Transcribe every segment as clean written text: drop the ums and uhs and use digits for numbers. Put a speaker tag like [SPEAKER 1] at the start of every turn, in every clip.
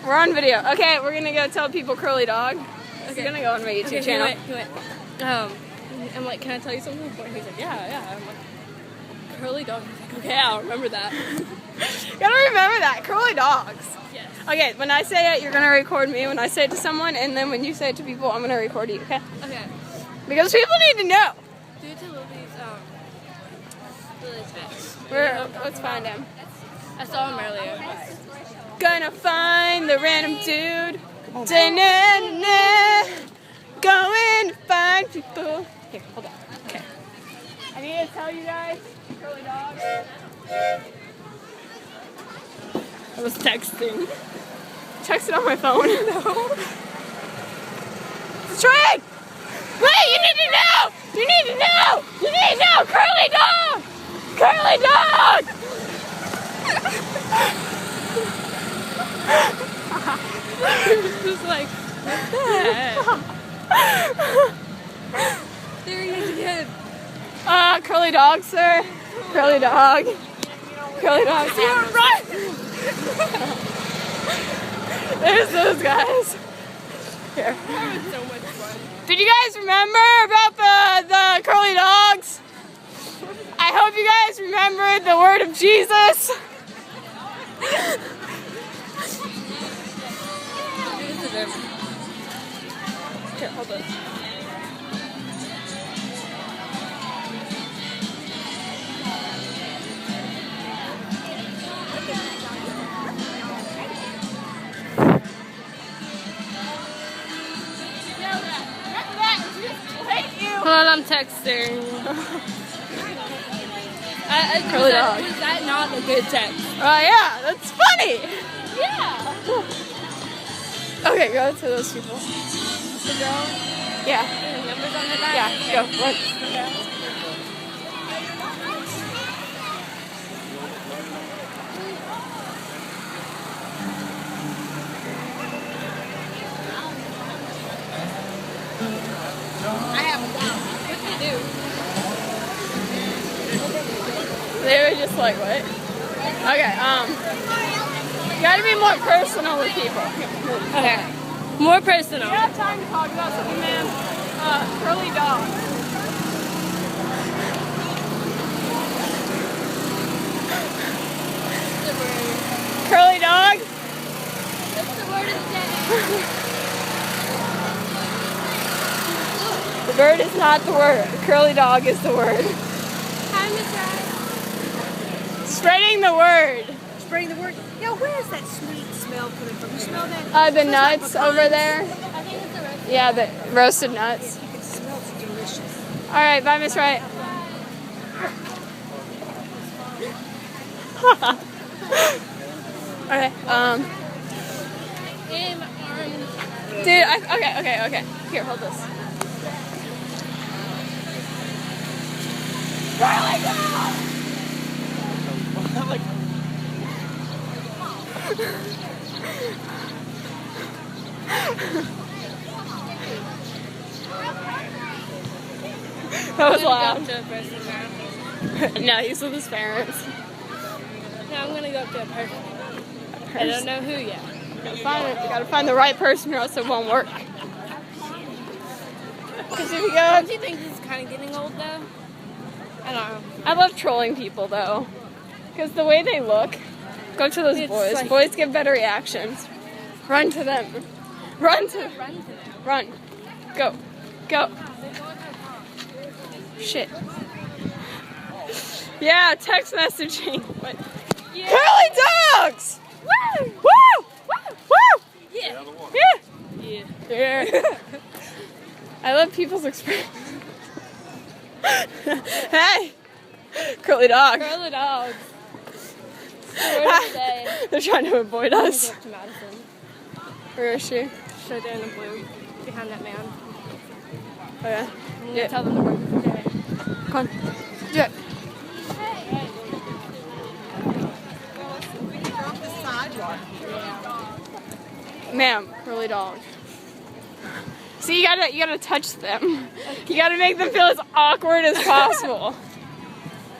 [SPEAKER 1] We're on video. Okay, we're gonna go tell people Curly Dog. It's gonna go on my YouTube channel.
[SPEAKER 2] He went, I'm like, can I tell you something important? He's like, yeah. I'm like, Curly Dog. He's like, okay, I'll remember that.
[SPEAKER 1] Gotta remember that. Curly Dogs.
[SPEAKER 2] Yes.
[SPEAKER 1] Okay, when I say it, you're gonna record me when I say it to someone, and then when you say it to people, I'm gonna record you, okay?
[SPEAKER 2] Okay.
[SPEAKER 1] Because people need to know.
[SPEAKER 2] Due to Lily's fix.
[SPEAKER 1] Let's find him.
[SPEAKER 2] I saw him earlier.
[SPEAKER 1] Gonna find the random dude. Da-na-na. Going to find people. Here, hold on. Okay. I need to tell you guys, Curly Dog. I was texting. Texted on my phone. No. It's a train! Wait, you need to know! You need to know! You need to know! Curly Dog! Curly Dog!
[SPEAKER 2] Just like, what the heck? There he is again.
[SPEAKER 1] Curly Dog, sir. Curly Dog. Curly Dog. See him run! There's those guys. Here.
[SPEAKER 2] That was so much fun.
[SPEAKER 1] Did you guys remember about the Curly Dogs? I hope you guys remembered the word of Jesus. Here, hold on.
[SPEAKER 2] Hold on, I'm texting.
[SPEAKER 1] Curly Dog.
[SPEAKER 2] Was that not a good text?
[SPEAKER 1] Yeah, that's funny.
[SPEAKER 2] Yeah.
[SPEAKER 1] Okay, go to those people.
[SPEAKER 2] The girl.
[SPEAKER 1] Yeah,
[SPEAKER 2] The numbers on the back.
[SPEAKER 1] yeah, go. Run.
[SPEAKER 2] I have a doubt. What do you do?
[SPEAKER 1] They were just like, what? Okay, you gotta be more personal with people.
[SPEAKER 2] Okay. More personal.
[SPEAKER 1] We have time to talk about something, man. Curly Dog. Curly Dog?
[SPEAKER 2] What's the word of the day?
[SPEAKER 1] The bird is not the word. Curly Dog is the word.
[SPEAKER 2] Hi, Miss Ryan.
[SPEAKER 1] Spreading the word.
[SPEAKER 3] Spreading the word. Now, where is that sweet smell coming from? You smell that?
[SPEAKER 1] The nuts over there.
[SPEAKER 2] I think it's the rest.
[SPEAKER 1] Yeah, the roasted nuts.
[SPEAKER 3] You can smell it's delicious.
[SPEAKER 1] All right, bye, Miss Wright. Okay, dude, okay. Here, hold this. Curly Dog! That was loud. No, he's with his parents.
[SPEAKER 2] Now I'm gonna go up to a person. I don't know who yet.
[SPEAKER 1] You gotta find the right person or else it won't work. Because if you go,
[SPEAKER 2] Don't you think this is kind of getting old though? I don't know.
[SPEAKER 1] I love trolling people though, because the way they look. Go to those
[SPEAKER 2] It's
[SPEAKER 1] boys.
[SPEAKER 2] like-
[SPEAKER 1] Boys give better reactions. Run to them. Run to.
[SPEAKER 2] Run to them.
[SPEAKER 1] Run. Go. Go. Shit. Yeah, text messaging. What?
[SPEAKER 2] Yeah.
[SPEAKER 1] Curly Dogs!
[SPEAKER 2] Woo!
[SPEAKER 1] Woo! Woo!
[SPEAKER 2] Yeah.
[SPEAKER 1] Yeah!
[SPEAKER 2] Yeah.
[SPEAKER 1] Yeah. I love people's expressions. Hey! Curly Dog.
[SPEAKER 2] Curly Dogs. Where did they?
[SPEAKER 1] They're trying to avoid
[SPEAKER 2] I'm
[SPEAKER 1] us.
[SPEAKER 2] gonna go up to Madison.
[SPEAKER 1] Where is she?
[SPEAKER 2] She's right there in the blue, behind that man.
[SPEAKER 1] Oh yeah.
[SPEAKER 2] I'm gonna
[SPEAKER 1] Yeah.
[SPEAKER 2] tell them the word of the day.
[SPEAKER 1] Come on. Do it.
[SPEAKER 3] Off the sidewalk.
[SPEAKER 1] Ma'am, Curly Dog. See, you gotta touch them. You gotta make them feel as awkward as possible.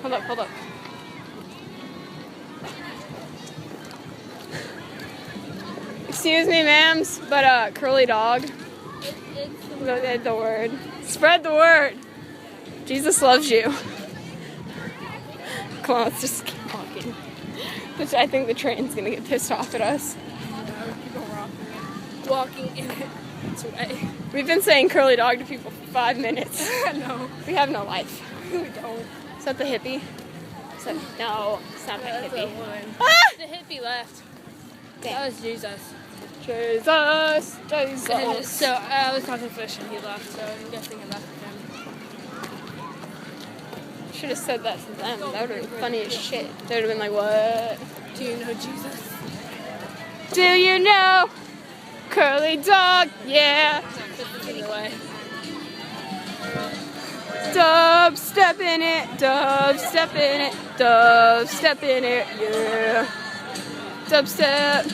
[SPEAKER 1] Hold up. Excuse me, ma'ams, but curly dog. The word. Spread the word. Jesus loves you. Come on, let's just keep walking. Which I think the train's gonna get pissed off at us.
[SPEAKER 2] Walking in its way.
[SPEAKER 1] We've been saying curly dog to people for 5 minutes.
[SPEAKER 2] No,
[SPEAKER 1] We have no life.
[SPEAKER 2] we don't.
[SPEAKER 1] Is that the hippie? No, it's not that
[SPEAKER 2] That's a
[SPEAKER 1] hippie.
[SPEAKER 2] woman.
[SPEAKER 1] Ah!
[SPEAKER 2] The hippie left.
[SPEAKER 1] Damn.
[SPEAKER 2] That was Jesus.
[SPEAKER 1] Jesus, Jesus.
[SPEAKER 2] So I was talking fish and he left, so I'm guessing it left with him.
[SPEAKER 1] Should have said that to them. That would have been funny as shit. They would have been like, what?
[SPEAKER 2] Do you know Jesus?
[SPEAKER 1] Do you know? Curly dog, yeah.
[SPEAKER 2] Anyway.
[SPEAKER 1] Dub step in it, dub step in it, dub step in it, yeah. Dub step.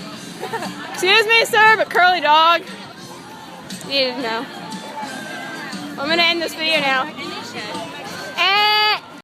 [SPEAKER 1] Excuse me, sir, but curly dog. You need to know. I'm gonna end this video now.